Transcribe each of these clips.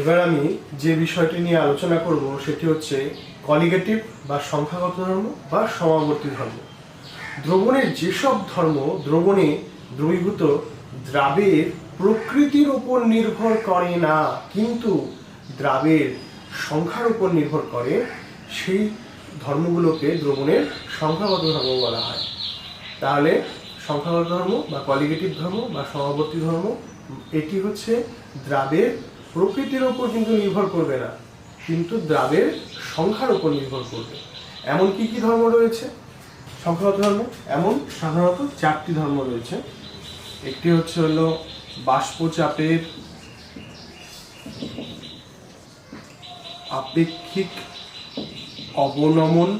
এবার আমি যে বিষয়টি নিয়ে আলোচনা করব সেটি হচ্ছে কলিগেটিভ বা সংখ্যাগত ধর্ম বা সমাবর্তী ধর্ম। দ্রবণের যেসব ধর্ম দ্রবণে দ্রবীভূত দ্রাবের প্রকৃতির উপর নির্ভর করে না কিন্তু দ্রাবের সংখ্যার উপর নির্ভর করে, সেই ধর্মগুলোকে দ্রবণের সংখ্যাগত ধর্ম বলা হয়। তাহলে সংখ্যাগত ধর্ম বা কলিগেটিভ ধর্ম বা সমাবর্তী ধর্ম এটি হচ্ছে দ্রাবের প্রকৃতির উপর কিন্তু নির্ভর করবে না, কিন্তু দ্রাবের সংখ্যার উপর নির্ভর করবে। এমন কি কি ধর্ম রয়েছে সংখ্যাগত ধর্ম? এমন সাধারণত 4টি ধর্ম রয়েছে। একটি হচ্ছে হলো বাষ্পচাপের আপেক্ষিক অবনমন,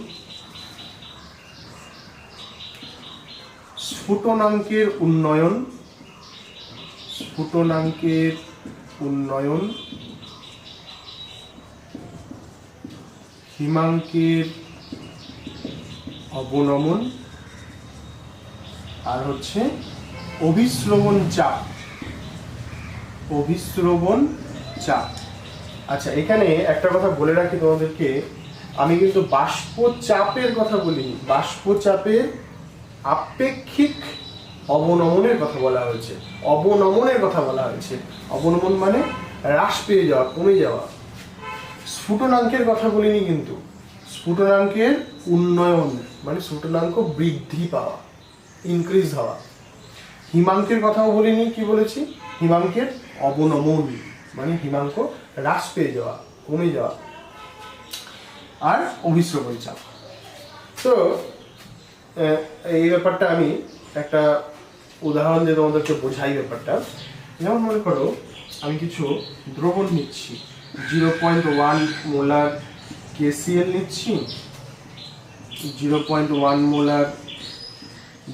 স্ফুটনাঙ্কের উন্নয়ন, হিমাঙ্কের অবনমন, আর হচ্ছে অভিস্রবণ চাপ। আচ্ছা, এখানে একটা কথা বলে রাখি তোমাদেরকে, আমি কিন্তু বাষ্পচাপের কথা বলিনি, বাষ্পচাপের আপেক্ষিক অবনমনের কথা বলা হয়েছে, অবনমন মানে হ্রাস পেয়ে যাওয়া, কমে যাওয়া। স্ফুটনাঙ্কের কথা বলিনি, কিন্তু স্ফুটনাঙ্কের উন্নয়ন মানে স্ফুটনাঙ্ক বৃদ্ধি পাওয়া, ইনক্রিজ হওয়া। হিমাঙ্কের কথাও বলিনি, কি বলেছি? হিমাঙ্কের অবনমন মানে হিমাঙ্ক হ্রাস পেয়ে যাওয়া, কমে যাওয়া। আর অভিস্রবণ চাপ। তো এই ব্যাপারটা আমি একটা উদাহরণ দিয়ে তোমাদেরকে বোঝাই ব্যাপারটা। যেমন মনে করো আমি কিছু দ্রবণ নিচ্ছি, 0.1 মোলার KCl নিচ্ছি, 0.1 মোলার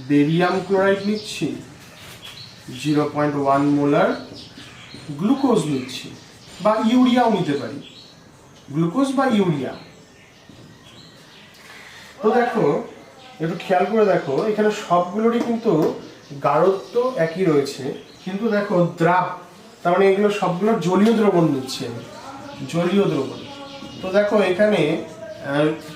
বেরিয়াম ক্লোরাইড নিচ্ছি, 0.1 মোলার গ্লুকোজ নিচ্ছি, বা ইউরিয়াও নিতে পারি, গ্লুকোজ বা ইউরিয়া। তো দেখো, একটু খেয়াল করে দেখো, এখানে সবগুলোরই কিন্তু গাঢ়ত্ব একই রয়েছে, কিন্তু দেখো দ্রাব, তার মানে এগুলো সবগুলো জলীয় দ্রবণ নিচ্ছে, জলীয় দ্রবণ। তো দেখো এখানে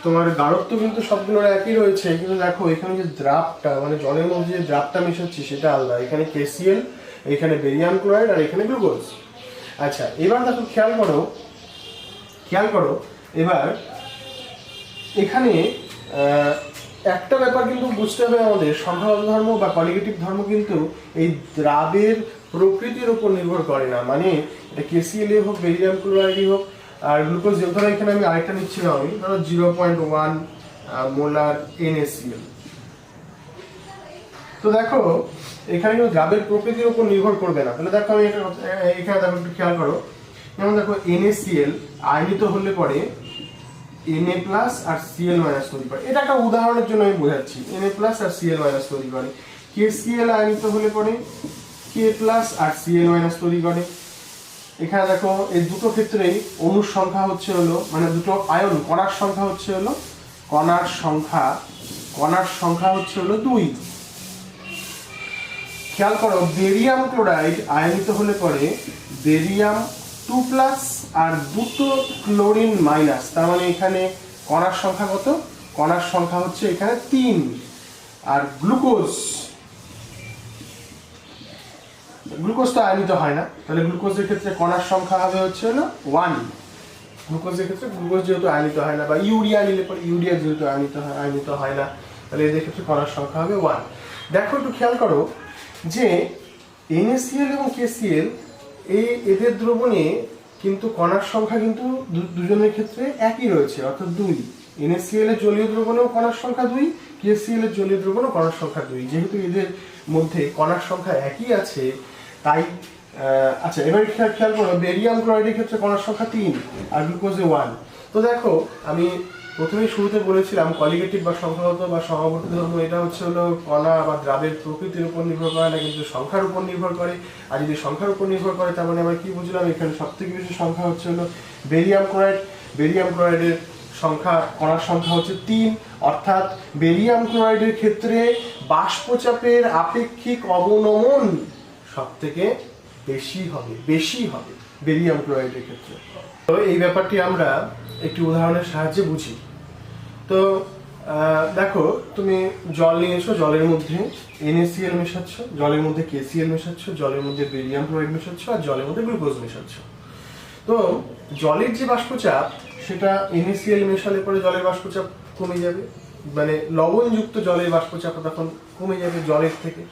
তোমার গাঢ়ত্ব কিন্তু সবগুলোর একই রয়েছে, কিন্তু দেখো এখানে যে দ্রাবটা মানে জলের মধ্যে যে দ্রাবটা মেশাচ্ছি সেটা আলাদা। এখানে KCl, এখানে বেরিয়াম ক্লোরাইড, আর এখানে গ্লুকোজ। আচ্ছা, এবার দেখো খেয়াল করো এবার এখানে একটা ব্যাপার কিন্তু বুঝতে হবে আমাদের, সংখ্যাগত ধর্ম বা কলিগেটিভ ধর্ম কিন্তু এই দ্রাবের প্রকৃতির উপর নির্ভর করে না। মানে এটা KCl হোক, বেরিয়াম ক্লোরাইডই হোক, আর গ্লুকোজ, ধরো এখানে আমি আরেকটা নিচ্ছিলাম, আমি ধরো 0.1 মোলার NaCl। তো দেখো এখানে কিন্তু দ্রাবের প্রকৃতির উপর নির্ভর করবে না। তাহলে দেখো আমি এখানে দেখো একটু খেয়াল করো, যেমন দেখো NaCl আয়নিত হলে পরে Na+ আর Cl- তৈরি করে। এটা একটা উদাহরণের জন্য আমি বোঝাচ্ছি, Na+ আর Cl- তৈরি করে। KCl আয়নিত হলে পরে K+ আর Cl- তৈরি করে। এখানে দেখো এই দুটো ক্ষেত্রেই অণুর সংখ্যা হচ্ছে হলো, মানে দুটো আয়ন কণার সংখ্যা হচ্ছে হলো, কণার সংখ্যা হচ্ছে হলো 2। খেয়াল করো, বেরিয়াম ক্লোরাইড আয়নিত হলে পরে বেরিয়াম 2+ আর দুটো ক্লোরিন মাইনাস, তার মানে এখানে কণার সংখ্যা কত? কণার সংখ্যা হচ্ছে এখানে 3। আর গ্লুকোজ তো আয়নিত হয় না, তাহলে গ্লুকোজের ক্ষেত্রে কণার সংখ্যা হবে হচ্ছে হলো 1। গ্লুকোজের ক্ষেত্রে গ্লুকোজ যেহেতু আয়নিত হয় না, বা ইউরিয়া নিলে পরে ইউরিয়া যেহেতু আয়নিত হয় না, তাহলে এদের ক্ষেত্রে কণার সংখ্যা হবে 1। দেখো একটু খেয়াল করো যে NaCl এবং KCl এদের দ্রবণে কিন্তু কণার সংখ্যা কিন্তু দুজনের ক্ষেত্রে একই রয়েছে, অর্থাৎ 2। NaCl এর জলীয় দ্রবণেও কণার সংখ্যা 2, KCl এর জলীয় দ্রবণেও কণার সংখ্যা 2। যেহেতু এদের মধ্যে কণার সংখ্যা একই আছে তাই আচ্ছা, এবার খেয়াল করো, বেরিয়াম ক্লোরাইডের ক্ষেত্রে কণার সংখ্যা 3 আর গ্লুকোজে 1। তো দেখো আমি প্রথমেই শুরুতে বলেছিলাম কলিগেটিভ বা সংখ্যাগত বা সমাবর্তী ধর্ম এটা হচ্ছে হলো কণা বা দ্রাবের প্রকৃতির উপর নির্ভর করে না, কিন্তু সংখ্যার উপর নির্ভর করে। আর যদি সংখ্যার উপর নির্ভর করে তার মানে আমরা কি বুঝলাম, এখানে সবথেকে বেশি সংখ্যা হচ্ছে হলো বেরিয়াম ক্লোরাইড। বেরিয়াম ক্লোরাইডের সংখ্যা, কণার সংখ্যা হচ্ছে 3, অর্থাৎ বেরিয়াম ক্লোরাইডের ক্ষেত্রে বাষ্পচাপের আপেক্ষিক অবনমন সবথেকে বেশি হবে। বেরিয়াম ক্লোরাইডের ক্ষেত্রে। তো এই ব্যাপারটি আমরা একটি উদাহরণের সাহায্যে বুঝি। তো দেখো, তুমি জল নিয়েছো, জলের মধ্যে NaCl মেশাচ্ছ, জলের মধ্যে KCl মেশাচ্ছ, জলের মধ্যে বেরিয়াম ক্লোরাইড মেশাচ্ছ, আর জলের মধ্যে গ্লুকোজ মেশাচ্ছ। তো জলের যে বাষ্পচাপ সেটা NaCl মেশালে পরে জলের বাষ্পচাপ কমে যাবে, মানে লবণযুক্ত জলের বাষ্পচাপ তখন কমে যাবে জলের থেকে।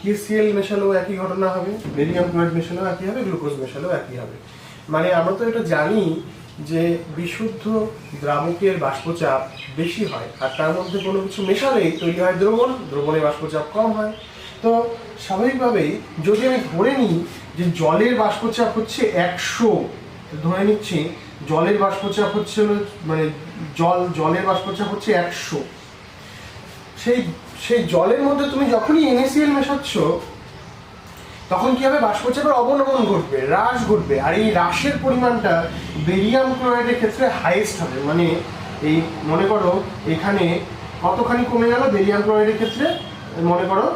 KCl মেশালেও একই ঘটনা হবে, বেরিয়াম ক্লোরাইড মেশালেও একই হবে, গ্লুকোজ মেশালেও একই হবে। মানে আমরা তো এটা জানি যে বিশুদ্ধ দ্রাবকের বাষ্পচাপ বেশি হয়, আর তার মধ্যে কোনো কিছু মেশালেই তৈরি হয় দ্রবণ, দ্রবণের বাষ্পচাপ কম হয়। তো স্বাভাবিকভাবেই যদি আমি ধরে নিই যে জলের বাষ্পচাপ হচ্ছে 100, ধরে নিচ্ছি জলের বাষ্পচাপ হচ্ছে মানে জলের বাষ্পচাপ হচ্ছে 100, সেই জলের মধ্যে তুমি যখনই NaCl মেশাচ্ছ তখন কি হবে, বাষ্পচাপের অবনমন ঘটবে, হ্রাস ঘটবে, আর এই হ্রাসের পরিমাণটা বেরিয়াম ক্লোরাইডের ক্ষেত্রে হাইয়েস্ট হবে। মানে এই মনে করো এখানে কতখানি কমে গেল বেরিয়াম ক্লোরাইডের ক্ষেত্রে, মনে করো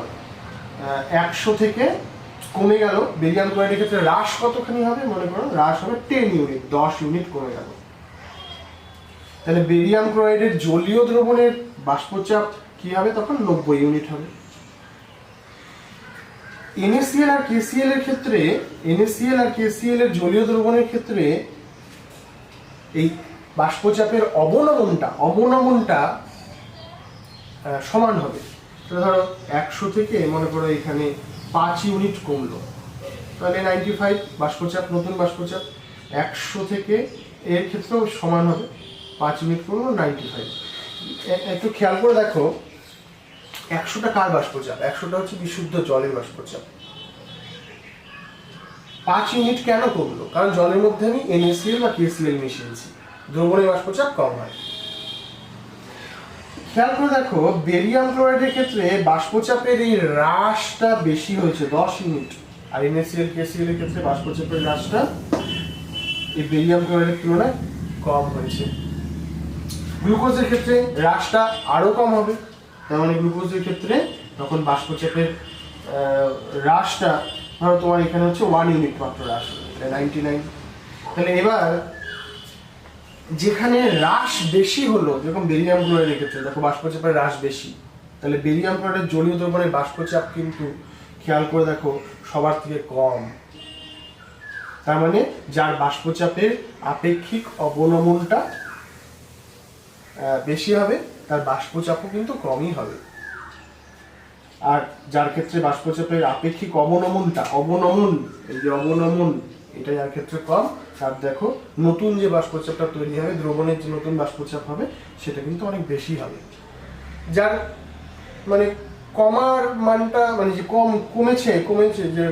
100 থেকে কমে গেল, বেরিয়াম ক্লোরাইডের ক্ষেত্রে হ্রাস কতখানি হবে, মনে করো হ্রাস হবে 10 ইউনিট, 10 ইউনিট কমে গেল। তাহলে বেরিয়াম ক্লোরাইডের জলীয় দ্রবণের বাষ্পচাপ কি হবে তখন, 90 ইউনিট হবে। NaCl আর KCl এর ক্ষেত্রে, NaCl আর KCl এর জলীয় দ্রবণের ক্ষেত্রে এই বাষ্পচাপের অবনমনটা সমান হবে। ধরো 100 থেকে মনে করো এখানে 5 ইউনিট কমলো, তাহলে 95 বাষ্পচাপ, নতুন বাষ্পচাপ। 100 থেকে এর ক্ষেত্রেও সমান হবে, 5 ইউনিট কমলো, 95। একটু খেয়াল করে দেখো, 100টা কার বাষ্পচাপ, 100টা হচ্ছে বিশুদ্ধ জলের বাষ্পচাপ। 5 ইউনিট কেন কমলো, কারণ জলের মধ্যে আমি NaCl বা KCl মিশিয়েছি, দ্রবণের বাষ্পচাপ কম হয়। খেয়াল করে দেখো, বেরিয়াম ক্লোরাইডের ক্ষেত্রে বাষ্পচাপের এই হ্রাসটা বেশি হয়েছে, 10 ইউনিট, আর NaCl KCl এর ক্ষেত্রে বাষ্পচাপের হ্রাসটা এই বেরিয়াম ক্লোরাইডের তুলনায় কম হয়েছে। গ্লুকোজের ক্ষেত্রে হ্রাসটা আরো কম হবে, তার মানে গ্লুকোজের ক্ষেত্রে তখন বাষ্পচাপের হ্রাসটা, ধরো তোমার এখানে হচ্ছে 1 ইউনিট মাত্র হ্রাস, 99। তাহলে এবার যেখানে হ্রাস বেশি হলো, যেরকম বেরিয়াম ক্লোরাইডের ক্ষেত্রে দেখো বাষ্পচাপের হ্রাস বেশি, তাহলে বেরিয়াম ক্লোরাইডের জলীয় দ্রবণের বাষ্পচাপ কিন্তু খেয়াল করে দেখো সবার থেকে কম। তার মানে যার বাষ্পচাপের আপেক্ষিক অবনমনটা বেশি হবে তার বাষ্পচাপও কিন্তু কমই হবে, আর যার ক্ষেত্রে বাষ্পচাপের আপেক্ষিক অবনমন, এই যে অবনমন, এটা যার ক্ষেত্রে কম, তার দেখো নতুন যে বাষ্পচাপটা তৈরি হবে, দ্রবণের যে নতুন বাষ্পচাপ হবে সেটা কিন্তু অনেক বেশি হবে। যার মানে কমার মানটা, মানে যে কমেছে যে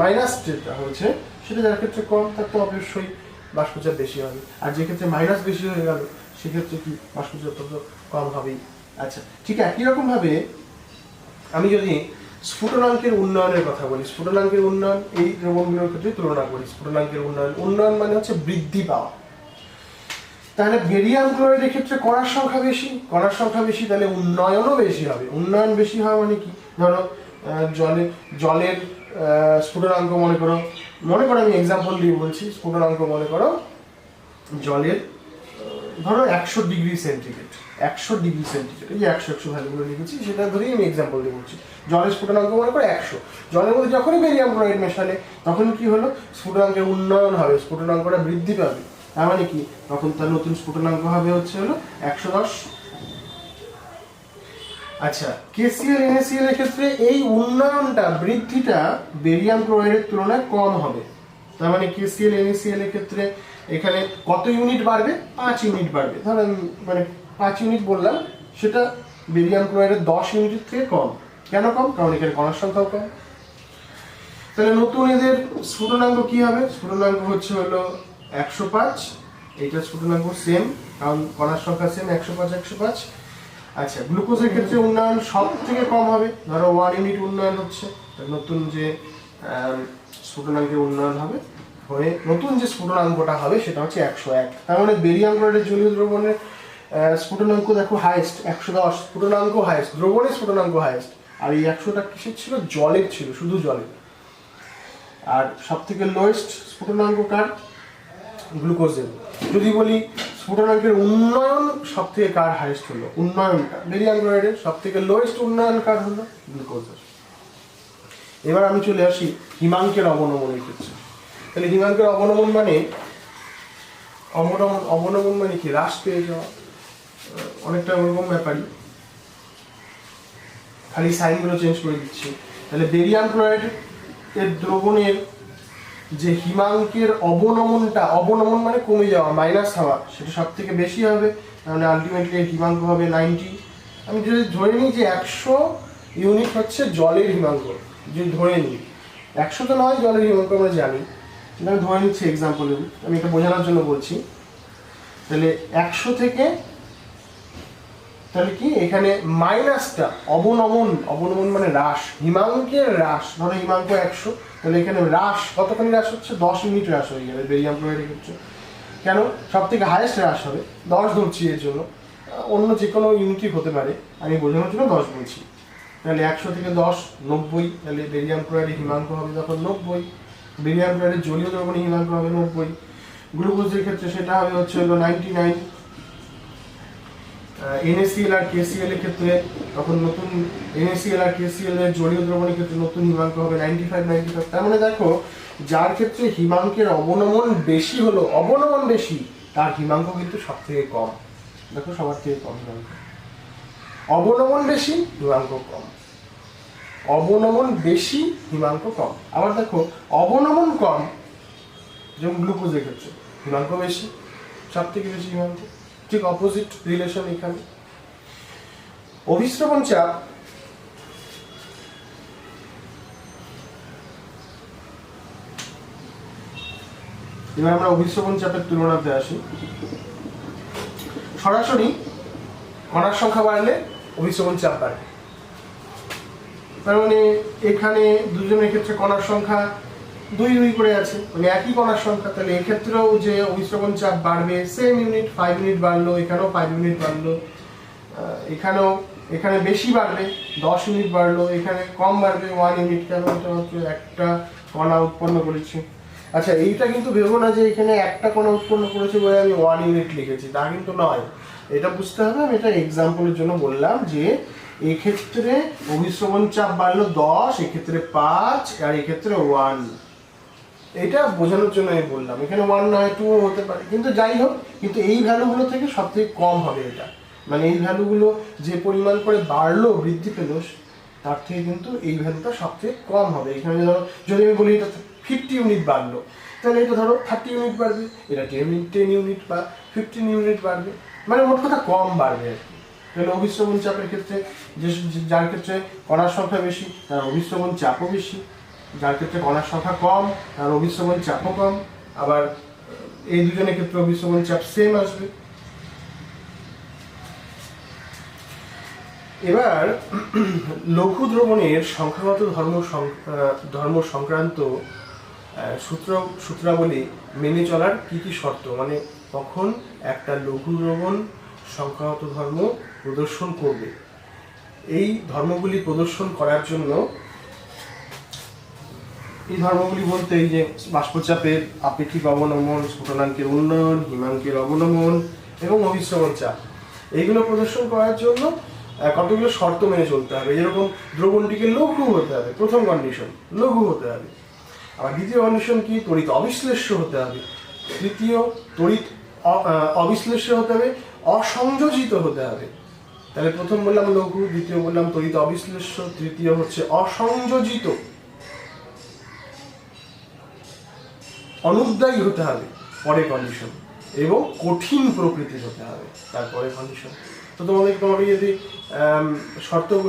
মাইনাস যেটা হচ্ছে সেটা যার ক্ষেত্রে কম, তার তো অবশ্যই বাষ্পচাপ বেশি হবে, আর যে ক্ষেত্রে মাইনাস বেশি হয়ে গেল সেক্ষেত্রে কি বাষ্পচাপ তো কম হবেই। আচ্ছা, ঠিক একই রকম ভাবে আমি যদি স্ফুটনাঙ্কের উন্নয়নের কথা বলি, স্ফুটনাঙ্কের উন্নয়ন এই দ্রবণগুলোর ক্ষেত্রে তুলনা করি, স্ফুটনাঙ্কের উন্নয়ন মানে হচ্ছে বৃদ্ধি পাওয়া। তাহলে বেরিয়াম ক্লোরাইডের ক্ষেত্রে কণার সংখ্যা বেশি, তাহলে উন্নয়নও বেশি হবে। উন্নয়ন বেশি হয় মানে কি, ধরো জলের স্ফুটনাঙ্ক মনে করো আমি এক্সাম্পল দিয়ে বলছি, স্ফুটনাঙ্ক মনে করো জলের ধরো 100 ডিগ্রি সেন্টিগ্রেড, এই যে 100 ভ্যালুগুলো লিখেছি সেটা ধরেই আমি এক্সাম্পল দিয়ে বলছি। জলের স্ফুটনাঙ্ক মনে করো 100, জলের মধ্যে যখনই বেরিয়াম ক্লোরাইড মেশালে তখন কি হলো, স্ফুটনাঙ্কের উন্নয়ন হবে, স্ফুটনাঙ্কটা বৃদ্ধি পাবে। তার মানে কি, তখন তার নতুন স্ফুটনাঙ্ক হবে হচ্ছে 110। আচ্ছা, KCl NaCl এর ক্ষেত্রে এই উন্নয়নটা, বৃদ্ধিটা বেরিয়াম ক্লোরাইডের তুলনায় কম হবে। তার মানে KCl NaCl এর ক্ষেত্রে এখানে কত ইউনিট বাড়বে, 5 ইউনিট বাড়বে। ধরো মানে 5 ইউনিট বললাম, সেটা বেরিয়াম ক্লোরাইডের 10 ইউনিটের থেকে কম। কেন কম, কারণ এখানে কণার সংখ্যাও কম। তাহলে নতুন এদের স্ফুটনাঙ্ক কি হবে, স্ফুটনাঙ্ক হচ্ছে 105, এইটা স্ফুটনাঙ্ক সেম, কারণ কণার সংখ্যা সেম, 105। আচ্ছা, গ্লুকোজের ক্ষেত্রে উন্নয়ন সব থেকে কম হবে, ধরো 1 ইউনিট উন্নয়ন হচ্ছে, নতুন যে স্ফুটনাঙ্কের উন্নয়ন হবে হয়ে নতুন যে স্ফুটনাঙ্কটা হবে সেটা হচ্ছে 101। তার মানে বেরিয়াম ক্লোরাইডের জলীয় দ্রবণের স্ফুটনাঙ্ক দেখো হাইয়েস্ট 110, স্ফুটনাঙ্ক হাইয়েস্ট, দ্রবণের স্ফুটনাঙ্ক হাইয়েস্ট, আর এই 100টা কিসের ছিল, জলের ছিল, শুধু জলের। আর সব থেকে লোয়েস্ট স্ফুটনাঙ্ক কার? গ্লুকোজের। যদি বলি স্ফুটনাঙ্কের উন্নয়ন সব থেকে কার হাইয়েস্ট হলো? উন্নয়নটা বেরিয়াম ক্লোরাইডের সব থেকে লোয়েস্ট উন্নয়ন কার হলো? গ্লুকোজের। এবার আমি চলে আসি হিমাঙ্কের অবনমনের ক্ষেত্রে। তাহলে হিমাঙ্কের অবনমন মানে অবনমন মানে কি? হ্রাস পেয়ে যাওয়া, অনেকটা ওরকম ব্যাপারই, খালি সাইনগুলো চেঞ্জ করে দিচ্ছি। তাহলে বেরিয়াম ক্লোরাইড এর দ্রবণের যে হিমাঙ্কের অবনমন মানে কমে যাওয়া, মাইনাস হওয়া, সেটা সব থেকে বেশি হবে। তাহলে আলটিমেটলি হিমাঙ্ক হবে 90। আমি যদি ধরে নিই যে 100 ইউনিট হচ্ছে জলের হিমাঙ্ক, যদি ধরে নিই 100 তো নয় জলের হিমাঙ্ক আমরা জানি, কিন্তু আমি ধরে নিচ্ছি এক্সাম্পল, আমি এটা বোঝানোর জন্য বলছি। তাহলে 100 থেকে তাহলে কি এখানে মাইনাসটা অবনমন মানে হ্রাস, হিমাঙ্কের হ্রাস। ধরো হিমাঙ্ক 100, তাহলে এখানে হ্রাস কতখানি হ্রাস হচ্ছে? 10 ইউনিট হ্রাস হয়ে যাবে বেরিয়াম ক্লোরাইডের ক্ষেত্রে। কেন? সব থেকে হাইয়েস্ট হ্রাস হবে, 10 ধরছি এর জন্য, অন্য যে কোনো ইউনিটই হতে পারে, আমি বোঝানোর জন্য 10 বলছি। তাহলে 100 থেকে 10 90, তাহলে বেরিয়াম ক্লোরাইডের হিমাঙ্ক হবে তখন 90, বেরিয়াম ক্লোরাইডের জলীয় দ্রবণের হিমাঙ্ক হবে 90। গ্লুকোজের ক্ষেত্রে সেটা হবে হচ্ছে 99। NaCl আর KCl এর ক্ষেত্রে তখন নতুন NaCl আর KCl এর জলীয় দ্রবণের ক্ষেত্রে নতুন হিমাঙ্ক হবে 95। তার মানে দেখো, যার ক্ষেত্রে হিমাঙ্কের অবনমন বেশি হলো, অবনমন বেশি, তার হিমাঙ্ক কিন্তু সব থেকে কম। দেখো সবার থেকে কম হিমাঙ্ক। অবনমন বেশি, হিমাঙ্ক কম। অবনমন বেশি, হিমাঙ্ক কম। আবার দেখো অবনমন কম, যেমন গ্লুকোজের ক্ষেত্রে হিমাঙ্ক বেশি, সব থেকে বেশি হিমাঙ্ক। ঠিক অপোজিট রিলেশন এখানে। অভিস্রবণ চাপ এবার আমরা অভিস্রবণ চাপের তুলনাতে আসি। সরাসরি কণার সংখ্যা বাড়লে অভিস্রবণ চাপ বাড়ে। তার মানে এখানে দুজনের ক্ষেত্রে কণার সংখ্যা 2 করে আছে, মানে একই কণার সংখ্যা। তাহলে এক্ষেত্রেও যে অভিস্রবণ চাপ বাড়বে, সেম ইউনিট, 5 ইউনিট বাড়লো, এখানেও 5 ইউনিট বাড়লো, এখানে বেশি বাড়বে 10 ইউনিট বাড়লো, এখানে কম বাড়বে 1 ইউনিট। কেন? এটা মাত্র একটা কণা উৎপন্ন করেছি। আচ্ছা, এইটা কিন্তু ভেবো না যে এখানে একটা কণা উৎপন্ন করেছে বলে আমি 1 ইউনিট লিখেছি, তা কিন্তু নয়। এটা বুঝতে হবে, আমি এটা এক্সাম্পলের জন্য বললাম যে এক্ষেত্রে অভিস্রবণ চাপ বাড়লো 10, এক্ষেত্রে 5, আর এক্ষেত্রে 1। এটা বোঝানোর জন্য আমি বললাম। এখানে 1 নয় 2 হতে পারে, কিন্তু যাই হোক, কিন্তু এই ভ্যালুগুলো থেকে সব থেকে কম হবে এটা। মানে এই ভ্যালুগুলো যে পরিমাণ করে বাড়লো, বৃদ্ধি পেল, তার থেকে কিন্তু এই ভ্যালুটা সব থেকে কম হবে। এখানে ধরো যদি আমি বলি এটা 50 ইউনিট বাড়লো, তাহলে এটা ধরো 30 ইউনিট বাড়বে, এটা 10 ইউনিট বা 15 ইউনিট বাড়বে, মানে মোট কথা কম বাড়বে আর কি। তাহলে অভিস্রবণ চাপের ক্ষেত্রে যার ক্ষেত্রে কণার সংখ্যা বেশি, তার অভিস্রবণ চাপও বেশি। যার ক্ষেত্রে কণার সংখ্যা কম, তার অভিস্রবণ চাপও কম। আবার এই দুজনের ক্ষেত্রে অভিস্রবণ চাপ সেম আসবে। এবার লঘু দ্রবণের সংখ্যাগত ধর্ম সংক্রান্ত সূত্রাবলী মেনে চলার কি কি শর্ত, মানে কখন একটা লঘু দ্রবণ সংখ্যাগত ধর্ম প্রদর্শন করবে। এই ধর্মগুলি প্রদর্শন করার জন্য, এই ধর্মগুলি বলতে এই যে বাষ্পচাপের আপেক্ষিক অবনমন, স্ফুটনাঙ্কের উন্নয়ন, হিমাঙ্কের অবনমন এবং অভিস্রবণ চাপ, এইগুলো প্রদর্শন করার জন্য কতগুলো শর্ত মেনে চলতে হবে। যেরকম দ্রবণটিকে লঘু হতে হবে, প্রথম কন্ডিশন লঘু হতে হবে। আবার দ্বিতীয় কন্ডিশন কি? তড়িৎ অবিশ্লেষ্য হতে হবে। তৃতীয়, তড়িৎ অবিশ্লেষ্য হতে হবে, অসংযোজিত হতে হবে। তাহলে প্রথম বললাম লঘু, দ্বিতীয় বললাম তড়িৎ অবিশ্লেষ্য, তৃতীয় হচ্ছে অসংযোজিত। অনুদ্বায়ী হতে হবে পরে কন্ডিশন, এবং কঠিন প্রকৃতির হতে হবে তারপরে কন্ডিশন। তো তোমাকে যদি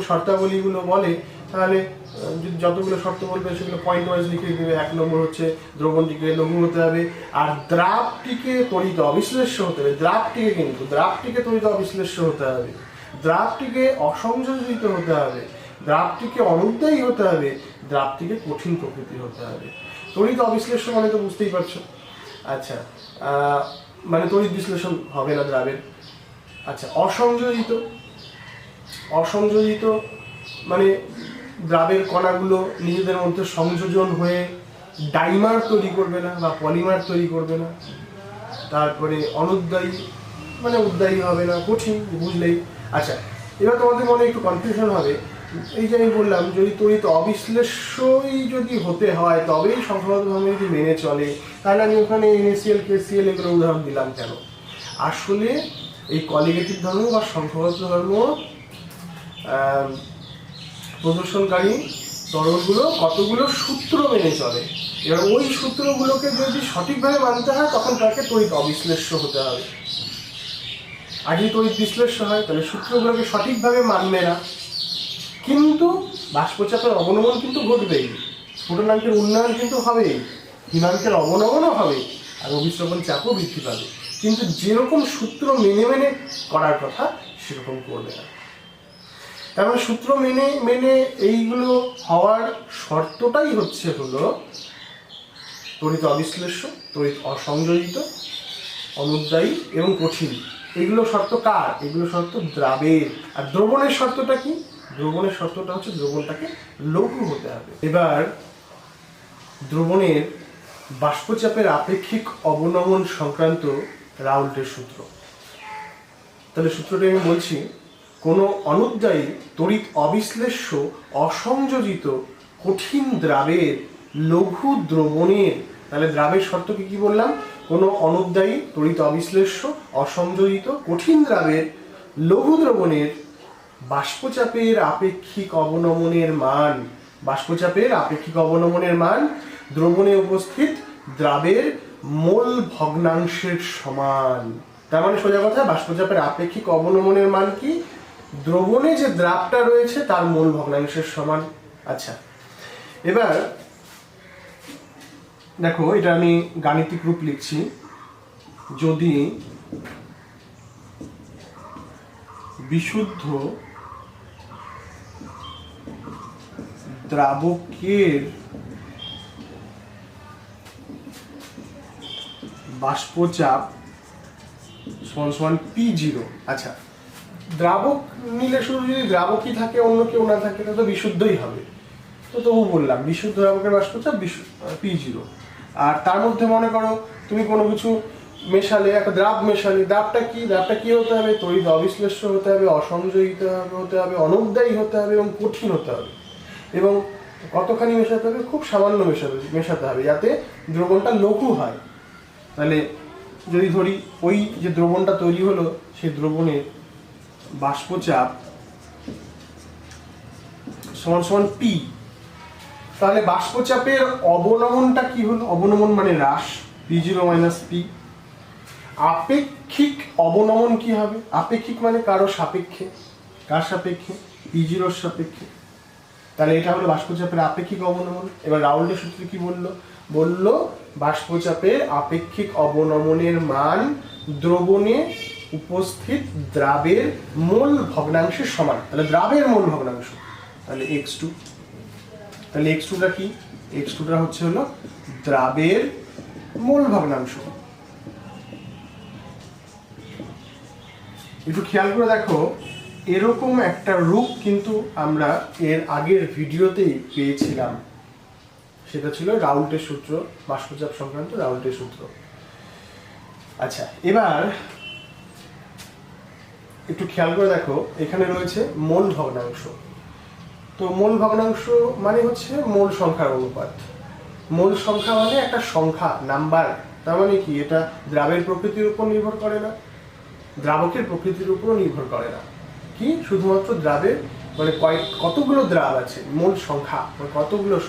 শর্তাবলীগুলো বলে, তাহলে যদি যতগুলো শর্ত বলবে সেগুলো পয়েন্ট ওয়াইজ লিখে দেবে। 1 নম্বর হচ্ছে দ্রবণটিকে লঘু হতে হবে, আর দ্রাবটিকে তড়িৎ অবিশ্লেষ্য হতে হবে। দ্রাবটিকে তড়িৎ অবিশ্লেষ্য হতে হবে, দ্রাবটিকে অসংযোজিত হতে হবে, দ্রাবটিকে অনুদ্বায়ী হতে হবে, দ্রাবটিকে কঠিন প্রকৃতির হতে হবে। তড়িৎ অবিশ্লেষ্য মানে তো বুঝতেই পারছো। আচ্ছা, মানে তড়িৎ বিশ্লেষণ হবে না দ্রাবের। আচ্ছা, অসংযোজিত মানে দ্রাবের কণাগুলো নিজেদের মধ্যে সংযোজন হয়ে ডাইমার তৈরি করবে না বা পলিমার তৈরি করবে না। তারপরে অনুদ্বায়ী মানে উদ্বায়ী হবে না, কঠিন, বুঝলেই। আচ্ছা, এবার তোমাদের মনে একটু কনফিউশন হবে, এই যে আমি বললাম যদি তড়িৎ অবিশ্লেষ্যই যদি হতে হয় তবেই সংখ্যাগত ধর্ম যদি মেনে চলে, তাহলে আমি ওখানে NaCl KCl এগুলো উদাহরণ দিলাম কেন? আসলে এই কলিগেটিভ ধর্ম বা সংখ্যাগত ধর্ম প্রদর্শনকারী তরলগুলো কতগুলো সূত্র মেনে চলে। এবার ওই সূত্রগুলোকে যদি সঠিকভাবে মানতে হয় তখন তাকে তড়িৎ অবিশ্লেষ্য হতে হবে। আর যদি তড়িৎ বিশ্লেষ্য হয় তাহলে সূত্রগুলোকে সঠিকভাবে মানবে না, কিন্তু বাষ্পচাপের অবনমন কিন্তু ঘটবেই, স্ফুটনাঙ্কের উন্নয়ন কিন্তু হবেই, হিমাঙ্কের অবনমনও হবে, আর অভিস্রবণ চাপও বৃদ্ধি পাবে, কিন্তু যেরকম সূত্র মেনে মেনে করার কথা সেরকম করবে না। তার মানে সূত্র মেনে মেনে এইগুলো হওয়ার শর্তটাই হলো তড়িৎ অবিশ্লেষ্য, তড়িৎ অসংযোজিত, অনুদ্বায়ী এবং কঠিন। এগুলো শর্ত কার? এগুলো শর্ত দ্রাবের। আর দ্রবণের শর্তটা কি? দ্রবণের শর্তটা হচ্ছে দ্রবণটাকে লঘু হতে হবে। এবার দ্রবণের বাষ্পচাপের আপেক্ষিক অবনমন সংক্রান্ত রাউল্টের সূত্র। তাহলে সূত্রটা আমি বলছি, কোনো অনুদ্বায়ী তড়িৎ অবিশ্লেষ্য অসংযোজিত কঠিন দ্রাবের লঘু দ্রবণের, তাহলে দ্রাবের শর্ত কি বললাম? কোনো অনুদ্বায়ী তড়িৎ অবিশ্লেষ্য অসংযোজিত কঠিন দ্রাবের লঘু দ্রবণের বাষ্পচাপের আপেক্ষিক অবনমনের মান, বাষ্পচাপের আপেক্ষিক অবনমনের মান দ্রবণে উপস্থিত দ্রাবের মোল ভগ্নাংশের সমান। তার মানে সোজা কথা, বাষ্পচাপের আপেক্ষিক অবনমনের মান কি? দ্রবণে যে দ্রাবটা রয়েছে তার মোল ভগ্নাংশের সমান। আচ্ছা, এবার দেখো, এটা আমি গাণিতিক রূপ লিখছি। যদি বিশুদ্ধ দ্রাবকের বাষ্পচাপ সমান P0, আচ্ছা, দ্রাবক নিলে শুধু যদি দ্রাবকই থাকে, অন্য কেউ না থাকে, তাহলে তো বিশুদ্ধই হবে। তো তবু বললাম বিশুদ্ধ দ্রাবকের বাষ্পচাপ P0। আর তার মধ্যে মনে করো তুমি কোনো কিছু মেশালে, একটা দ্রাব মেশালে, দ্রাবটা কি হতে হবে? তড়িৎ অবিশ্লেষ্য হতে হবে, অসংযোজিত হতে হবে, অনুদ্বায়ী হতে হবে এবং কঠিন হতে হবে। এবং কতখানি মেশাতে হবে? খুব সামান্য মেশাতে হবে, যাতে দ্রবণটা লঘু হয়। তাহলে যদি ধরি ওই যে দ্রবণটা তৈরি হলো, সেই দ্রবণের বাষ্পচাপ সমান P, তাহলে বাষ্পচাপের অবনমনটা কি হলো? অবনমন মানে হ্রাস, P0 - P। আপেক্ষিক অবনমন কি হবে? আপেক্ষিক মানে কারো সাপেক্ষে। কার সাপেক্ষে? P0 সাপেক্ষে। তাহলে এটা হলো বাষ্পচাপের আপেক্ষিক অবনমন। এবার রাউল্টের সূত্র কি বললো? বাষ্পচাপের আপেক্ষিক অবনমনের মান দ্রবণে উপস্থিত দ্রাবের মোল ভগ্নাংশের সমান। তাহলে দ্রাবের মোল ভগ্নাংশ, তাহলে x2। তাহলে x2টা কি? x2টা হলো দ্রাবের মোল ভগ্নাংশ। একটু খেয়াল করে দেখো, এরকম একটা রূপ কিন্তু আমরা এর আগের ভিডিওতেই পেয়েছিলাম। সেটা ছিল রাউল্টের সূত্র, বাষ্পচাপ সংক্রান্ত রাউল্টের সূত্র। আচ্ছা, এবার একটু খেয়াল করে দেখো, এখানে রয়েছে মোল ভগ্নাংশ। তো মোল ভগ্নাংশ মানে হচ্ছে মোল সংখ্যার অনুপাত। মোল সংখ্যা মানে একটা সংখ্যা, নাম্বার। তার মানে কি? এটা দ্রাবের প্রকৃতির উপর নির্ভর করে না, দ্রাবকের প্রকৃতির উপরও নির্ভর করে না। কি? শুধুমাত্র দ্রাবের মানে কতগুলো দ্রাব আছে, মোল সংখ্যা মানে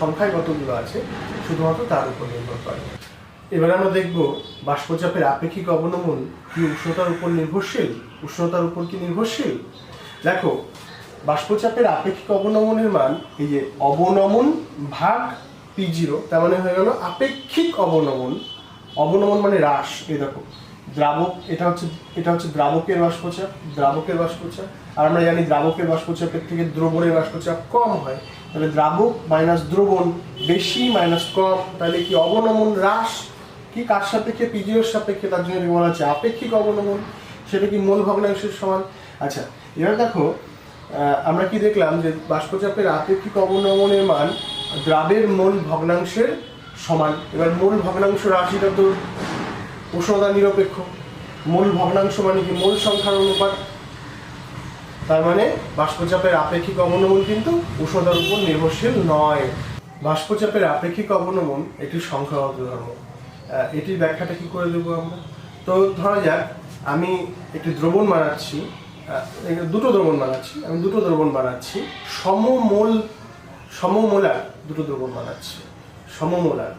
সংখ্যায় কতগুলো আছে, শুধুমাত্র তার উপর নির্ভর করে। এবার আমরা দেখব বাষ্পচাপের আপেক্ষিক অবনমন কি উষ্ণতার উপর নির্ভরশীল? উষ্ণতার উপর কি নির্ভরশীল? দেখো, বাষ্পচাপের আপেক্ষিক অবনমনের মান এই যে অবনমন ভাগ P0, তার মানে হয়ে গেল আপেক্ষিক অবনমন। অবনমন মানে হ্রাস। এই দেখো, দ্রাবক, এটা হচ্ছে দ্রাবকের বাষ্পচাপ। আর আমরা জানি দ্রাবকের বাষ্পচাপের থেকে দ্রবণের বাষ্পচাপ কম হয়। তাহলে দ্রাবক মাইনাস দ্রবণ, বেশি মাইনাস কম, তাহলে কি? অবনমন হ্রাস। কি? কার সাপেক্ষে? P0 সাপেক্ষে। তার জন্য বলা হচ্ছে আপেক্ষিক অবনমন। সেটা কি? মোল ভগ্নাংশের সমান। আচ্ছা, এবার দেখো, আমরা কি দেখলাম? যে বাষ্পচাপের আপেক্ষিক অবনমনের মান দ্রাবের মোল ভগ্নাংশের সমান। এবার মোল ভগ্নাংশ রাশিটা তো উষ্ণতা নিরপেক্ষ, মোল ভগ্নাংশ মানে কি মোল সংখ্যার অনুপাত, তার মানে বাষ্পচাপের আপেক্ষিক অবনমন কিন্তু উষ্ণতার উপর নির্ভরশীল নয়। বাষ্পচাপের আপেক্ষিক অবনমন একটি সংখ্যাগত ধর্ম। এটির ব্যাখ্যাটা কি করে দেবো আমরা? তো ধরা যাক আমি একটি দ্রবণ বানাচ্ছি, দুটো দ্রবণ বানাচ্ছি, সমমোলার দুটো দ্রবণ বানাচ্ছি, সমমোলার।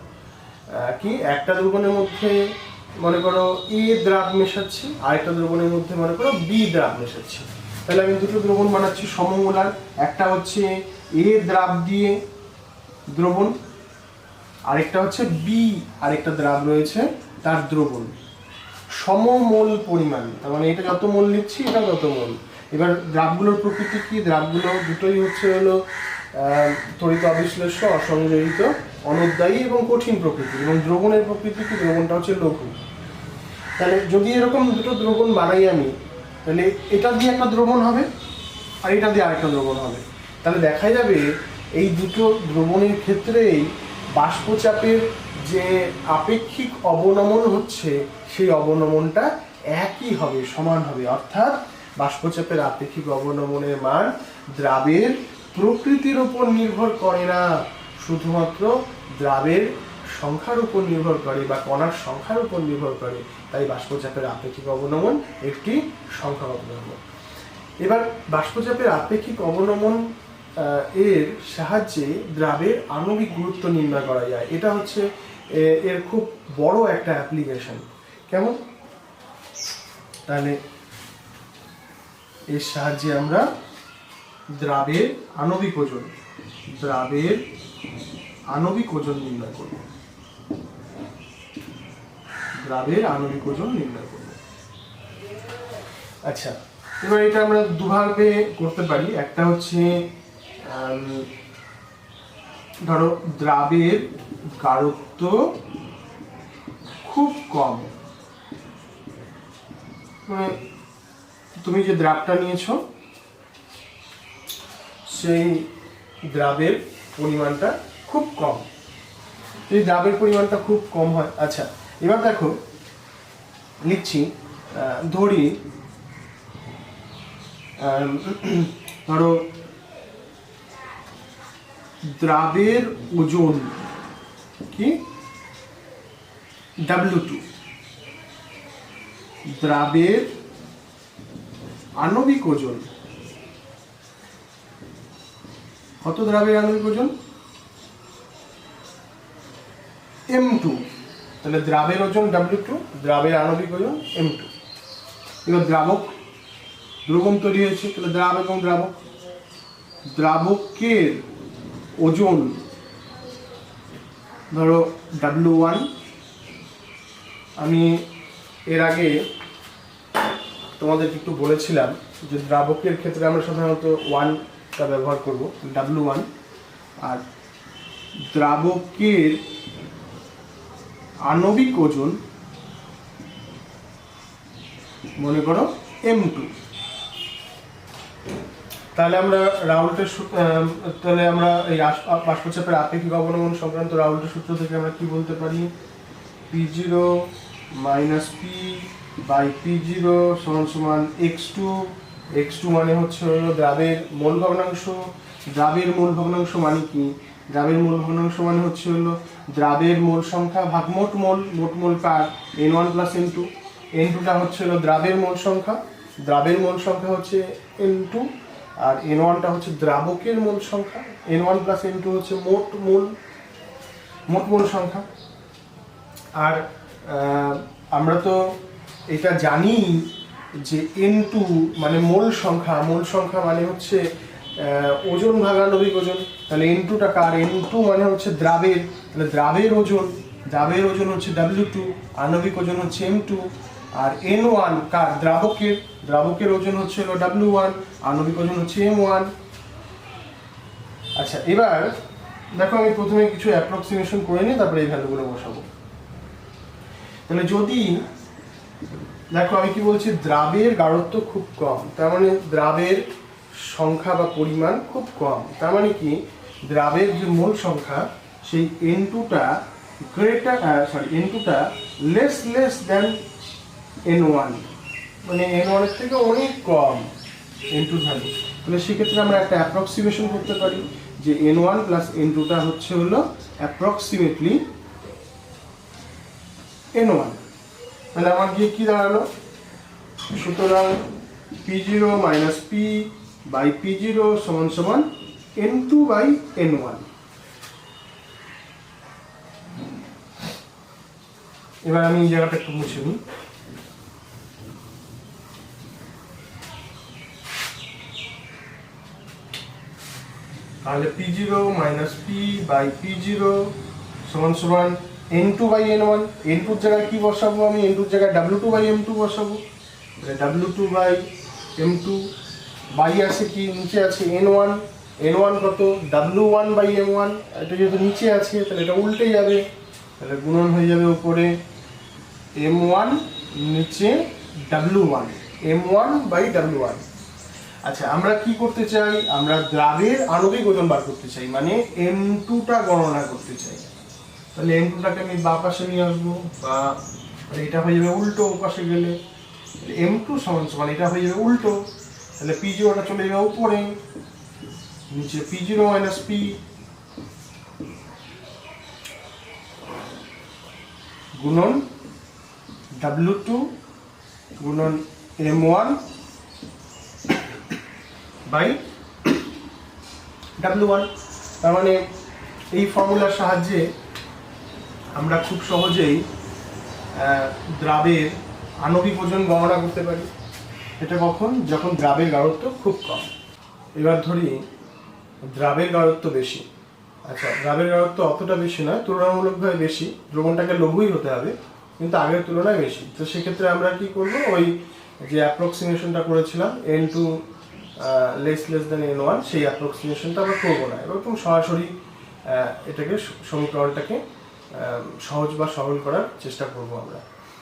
কি একটা দ্রবণের মধ্যে মনে করো এ দ্রাব মেশাচ্ছি, আরেকটা দ্রবণের মধ্যে মনে করো বি দ্রাব মেশাচ্ছি। তাহলে আমি দুটো দ্রবণ বানাচ্ছি সমমোলার, একটা হচ্ছে এ দ্রাব দিয়ে দ্রবণ, আরেকটা হচ্ছে বি আরেকটা দ্রাব রয়েছে তার দ্রবণ। সমমোল পরিমাণ, তার মানে এটা যত মোল নিচ্ছি এটা তত মোল। এবার দ্রাবগুলোর প্রকৃতি কি? দ্রাবগুলো দুটোই হচ্ছে হলো তড়িৎ অবিশ্লেষ্য, অসংযোজিত, অনুদ্বায়ী এবং কঠিন প্রকৃতি। এবং দ্রবণের প্রকৃতি কি? দ্রবণটা হচ্ছে লঘু। তাহলে যদি এরকম দুটো দ্রবণ বানাই আমি, তাহলে এটা দিয়ে একটা দ্রবণ হবে আর এটা দিয়ে আরেকটা দ্রবণ হবে। তাহলে দেখা যাবে এই দুটো দ্রবণের ক্ষেত্রেই বাষ্পচাপের যে আপেক্ষিক অবনমন হচ্ছে সেই অবনমনটা একই হবে, সমান হবে। অর্থাৎ বাষ্পচাপের আপেক্ষিক অবনমনের মান দ্রাবের প্রকৃতির উপর নির্ভর করে না, শুধুমাত্র দ্রাবের সংখ্যার উপর নির্ভর করে বা কণার সংখ্যার উপর নির্ভর করে। তাই বাষ্পচাপের আপেক্ষিক অবনমন একটি সংখ্যাগত ধর্ম। এবার বাষ্পচাপের আপেক্ষিক অবনমন এর সাহায্যে দ্রাবের আণবিক গুরুত্ব নির্ণয় করা যায়। এটা হচ্ছে এর খুব বড় একটা অ্যাপ্লিকেশন। কেমন? তাহলে এর সাহায্যে আমরা দ্রাবের আণবিক ওজন নির্ণয় করব। আচ্ছা, এবার এটা আমরা দুভাবে করতে পারি। একটা হচ্ছে ধরো দ্রাবের গাঢ়ত্ব খুব কম, মানে তুমি যে দ্রাবটা নিয়েছো সেই দ্রাবের পরিমাণটা খুব কম, যদি দ্রাবের পরিমাণটা খুব কম হয়। আচ্ছা, এবার দেখো লিখছি, ধরি ধরো দ্রাবের ওজন কি W2, দ্রাবের আণবিক ওজন কত? দ্রাবের আণবিক ওজন M2। তাহলে দ্রাবের ওজন W2, দ্রাবের আণবিক ওজন M2। এবার দ্রবণ তৈরি হয়েছে, তাহলে দ্রাব এবং দ্রাবকের ওজন ধরো W1। আমি এর আগে তোমাদের একটু বলেছিলাম যে দ্রাবকের ক্ষেত্রে আমরা সাধারণত 1টা ব্যবহার করব, W1। আর দ্রাবকের আণবিক ওজন মনে করো M2। তাহলে আমরা এই বাষ্পচাপের আপেক্ষিক অবনমন সংক্রান্ত রাউল্টের সূত্র থেকে আমরা কি বলতে পারি? P0 - P/P0 = x2 মানে হচ্ছে হলো দ্রাবের মোল ভগ্নাংশ। দ্রাবের মোল ভগ্নাংশ মানে কি? দ্রাবের মোল ভগ্নাংশ মানে হচ্ছে হলো দ্রাবের মোল সংখ্যা ভাগ মোট মোল কার N1 + N2। N2টা হচ্ছে হলো দ্রাবের মোল সংখ্যা হচ্ছে N2, আর N1টা হচ্ছে দ্রাবকের মোল সংখ্যা। N1 + N2 হচ্ছে মোট মোল সংখ্যা। আর আমরা তো এটা জানি যে N2 মানে মোল সংখ্যা মানে হচ্ছে ওজন ভাগ আণবিক ওজন। তাহলে N2টা কার? N2 মানে হচ্ছে দ্রাবের, তাহলে দ্রাবের ওজন হচ্ছে W2, আণবিক ওজন হচ্ছে M2। আর N1 কার? দ্রাবকের ওজন হচ্ছে হলো W1, আণবিক ওজন হচ্ছে M1। আচ্ছা, এবার দেখো আমি প্রথমে কিছু অ্যাপ্রক্সিমেশন করে নিই, তারপরে এই ভ্যালুগুলো বসাবো। তাহলে যদি দেখো আমি কি বলছি, দ্রাবের গাঢ়ত্ব খুব কম, তার মানে দ্রাবের সংখ্যা বা পরিমাণ খুব কম। তার মানে কি দ্রাবের যে মোল সংখ্যা সেই N2টা গ্রেটার n2টা লেস দেন n1, মানে n1 এর থেকে অনেক কম n2 ভ্যালু। তাহলে সেক্ষেত্রে আমরা একটা অ্যাপ্রক্সিমেশন করতে পারি যে n1 প্লাস n2টা হচ্ছে হলো অ্যাপ্রক্সিমেটলি n1। তাহলে আমার গিয়ে কি দাঁড়ালো, সুতরাং p0 minus p by p0 সমান সমান n2 বাই n1। এবার আমি এই জায়গাটা একটু মুছে নিই। তাহলে p0 minus p by p0 সমান সমান n2 বাই n1। n2 এর জায়গায় কি বসাবো আমি, n2 এর জায়গায় w2 বাই m2 বসাবো। w2 বাই m2 বাই আছে কি নিচে আছে n1, n1 কত w1 বাই m1, এটা যেহেতু নিচে আছে তাহলে এটা উল্টে যাবে, তাহলে গুণন হয়ে যাবে উপরে m1 নিচে w1, m1 বাই w1। আচ্ছা আমরা কি করতে চাই, আমরা দ্রাবের আণবিক ওজন বার করতে চাই, মানে m2টা গণনা করতে চাই। তাহলে m2টাকে আমি বাঁ পাশে নিয়ে আসবো, বা এটা হয়ে যাবে উল্টো পাশে গেলে m2 সমান সমান এটা হয়ে যাবে উল্টো, তাহলে p0টা চলে যাবে উপরে, নিচে p0 মাইনাস p গুণন w2 গুণন m1 বাই w1। তার মানে এই ফর্মুলার সাহায্যে আমরা খুব সহজেই দ্রাবের আণবিক ওজন গণনা করতে পারি। এটা কখন, যখন দ্রাবের গাঢ়ত্ব খুব কম। এবার ধরি দ্রাবের গাঢ়ত্ব বেশি। আচ্ছা দ্রাবের গাঢ়ত্ব অতটা বেশি নয়, তুলনামূলকভাবে বেশি, দ্রবণটাকে লঘুই হতে হবে কিন্তু আগের তুলনায় বেশি। তো সেক্ষেত্রে আমরা কি করব, ওই যে অ্যাপ্রক্সিমেশনটা করেছিলাম n2 লেস দেন n1, সেই অ্যাপ্রক্সিমেশনটা আমরা করবো না, এরকম সরাসরি এটাকে সমীকরণটাকে সহজ বা সরল করার চেষ্টা করব আমরা।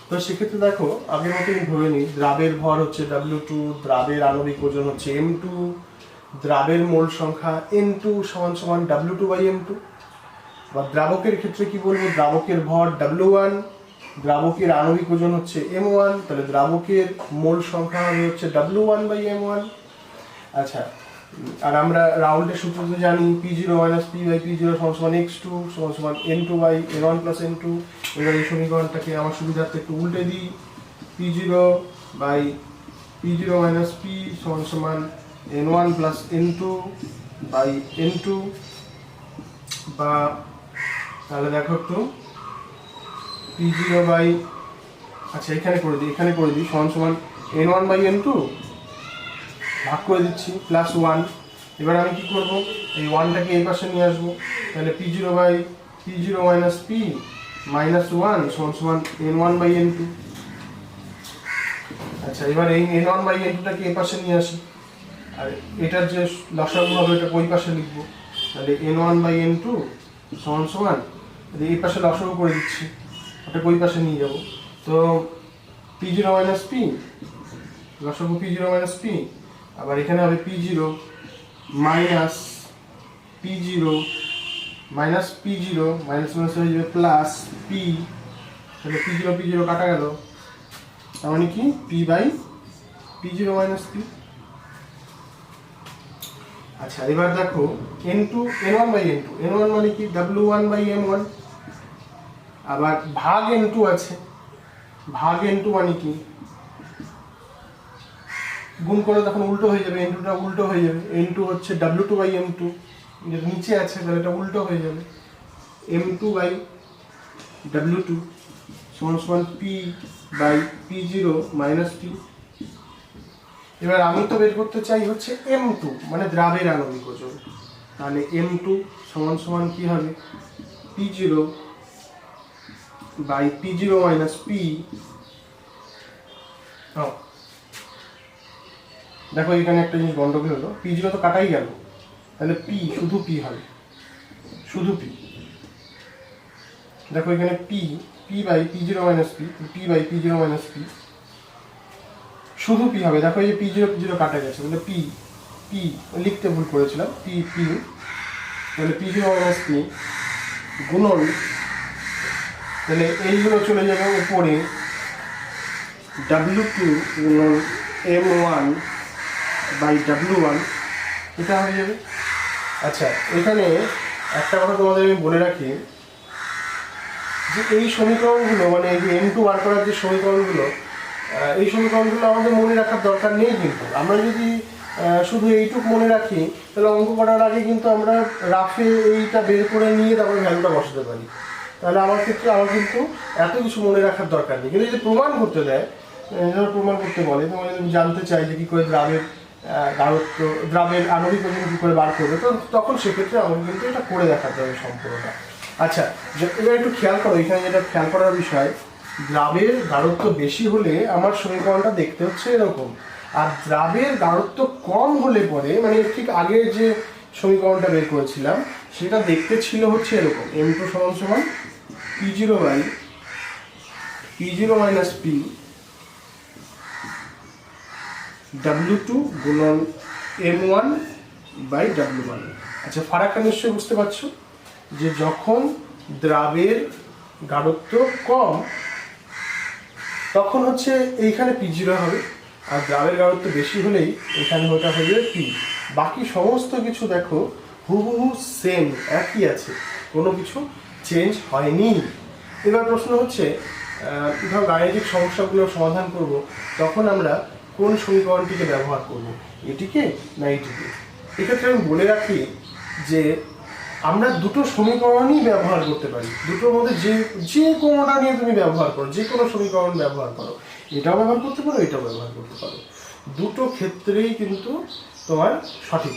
তো সেক্ষেত্রে দেখো আগের মতনই ধরে নিই, দ্রাবের ভর হচ্ছে w2, দ্রাবের আণবিক ওজন হচ্ছে m2, দ্রাবের মোল সংখ্যা n2 সমান সমান w2 বাই m2। বা দ্রাবকের ক্ষেত্রে কি বলবো, দ্রাবকের ভর w1, দ্রাবকের আণবিক ওজন হচ্ছে m1, তাহলে দ্রাবকের মোল সংখ্যা হচ্ছে w1 বাই m1। আচ্ছা আর আমরা রাউল্টের সূত্র তো জানি, p0 minus p by p0 সমান সমান x2 সমান সমান n2 by n1 plus n2। এবার এই সমীকরণটাকে আমার সুবিধার্থে একটু উল্টে দিই, p0 by p0 minus p সমান সমান n1 plus n2 by n2, বা তাহলে দেখো একটু p0 বাই, আচ্ছা এখানে করে দিই সমান সমান n1 বাই n2 ভাগ করে দিচ্ছি প্লাস 1। এবার আমি কি করব, এই 1টাকে এই পাশে নিয়ে আসবো, তাহলে p0 by p0 minus p minus 1 সমান সমান n1 বাই n2। আচ্ছা এবার এই n1 বাই n2টাকে এই পাশে নিয়ে আসি, আর এটার যে লসাগু হবে এটা ওই পাশে লিখবো, তাহলে n1 বাই n2 সমান সমান এই পাশে লসাগু করে দিচ্ছি, ওটা ওই পাশে নিয়ে যাব। তো p0 মাইনাস p, লসাগু p0 মাইনাস p, আবার এখানে হবে p0 minus p0 minus p0 minus minus হয়ে যাবে প্লাস p, তাহলে p0 কাটা গেল, তার মানে কি p by p0 minus p। আচ্ছা এবার দেখো n1 বাই n1 মানে কি w1 বাই m1, আবার ভাগ n2 আছে, ভাগ n2 মানে কি গুণ করে তখন উল্টো হয়ে যাবে, n2টা উল্টো হয়ে যাবে, n2 হচ্ছে w2 বাই m2, যেটা নিচে আছে তাহলে এটা উল্টো হয়ে যাবে, m2 বাই w2 সমান সমান p by p0 minus p। এবার আমি তো বের করতে চাই হচ্ছে m2 মানে দ্রাবের আণবিক ওজন, তাহলে m2 সমান সমান কি হবে p0 by p0 minus p। দেখো এখানে একটা জিনিস গন্ডগোল হলো, p0 তো কাটাই গেল, তাহলে p শুধু p হবে, শুধু p। দেখো এখানে p by p0 minus p by p0 minus p শুধু p হবে। দেখো এই যে p0 কাটা গেছে, তাহলে p লিখতে ভুল করেছিলাম, p তাহলে p0 মাইনাস p গুণন তাহলে এইগুলো চলে যাবে উপরে W2 গুণন M1 বাই W1, এটা হয়ে যাবে। আচ্ছা, এখানে একটা কথা তোমাদের আমি বলে রাখি যে এই সমীকরণগুলো মানে এই যে M2 বার করার যে সমীকরণগুলো, এই সমীকরণগুলো আমাদের মনে রাখার দরকার নেই। কিন্তু আমরা যদি শুধু এইটুক মনে রাখি তাহলে অঙ্ক করার আগে কিন্তু আমরা রাফে এইটা বের করে নিয়ে তারপরে ভ্যালুটা বসাতে পারি। তাহলে আমার ক্ষেত্রে আমার কিন্তু এত কিছু মনে রাখার দরকার নেই। কিন্তু যদি প্রমাণ করতে দেয়, প্রমাণ করতে বলে, তোমার যদি জানতে চাই যে কী করে গাঢ়ত্ব দ্রাবের আণবিক ওজন কী করে বার করবে, তো তখন সেক্ষেত্রে আমাকে কিন্তু এটা করে দেখাতে হবে সম্পূর্ণটা। আচ্ছা, এবার একটু খেয়াল করো, এখানে যেটা খেয়াল করার বিষয়, দ্রাবের গাঢ়ত্ব বেশি হলে আমার সমীকরণটা দেখতে হচ্ছে এরকম, আর দ্রাবের গাঢ়ত্ব কম হলে পরে মানে ঠিক আগের যে সমীকরণটা বের করেছিলাম সেটা দেখতে ছিল হচ্ছে এরকম, M2 সমান P0 by P0 minus P W2 গুণন M1 বাই W1। আচ্ছা, ফারাকটা নিশ্চয়ই বুঝতে পারছো যে যখন দ্রাবের গাঢ়ত্ব কম তখন হচ্ছে এইখানে P0 হবে, আর দ্রাবের গাঢ়ত্ব বেশি হলেই এখানে ওটা হয়ে যাবে P। বাকি সমস্ত কিছু দেখো হুবহু সেম, একই আছে, কোনো কিছু চেঞ্জ হয়নি। এবার প্রশ্ন হচ্ছে ধর গাণিতিক সমস্যাগুলোর সমাধান করব, তখন আমরা কোন সমীকরণটিকে ব্যবহার করব, এটিকে না এটিকে? এক্ষেত্রে আমি বলে রাখি যে আমরা দুটো সমীকরণই ব্যবহার করতে পারি, দুটোর মধ্যে যে কোনোটা নিয়ে তুমি ব্যবহার করো, যে কোনো সমীকরণ ব্যবহার করো, এটাও ব্যবহার করতে পারো, এটাও ব্যবহার করতে পারো, দুটো ক্ষেত্রেই কিন্তু তোমার সঠিক।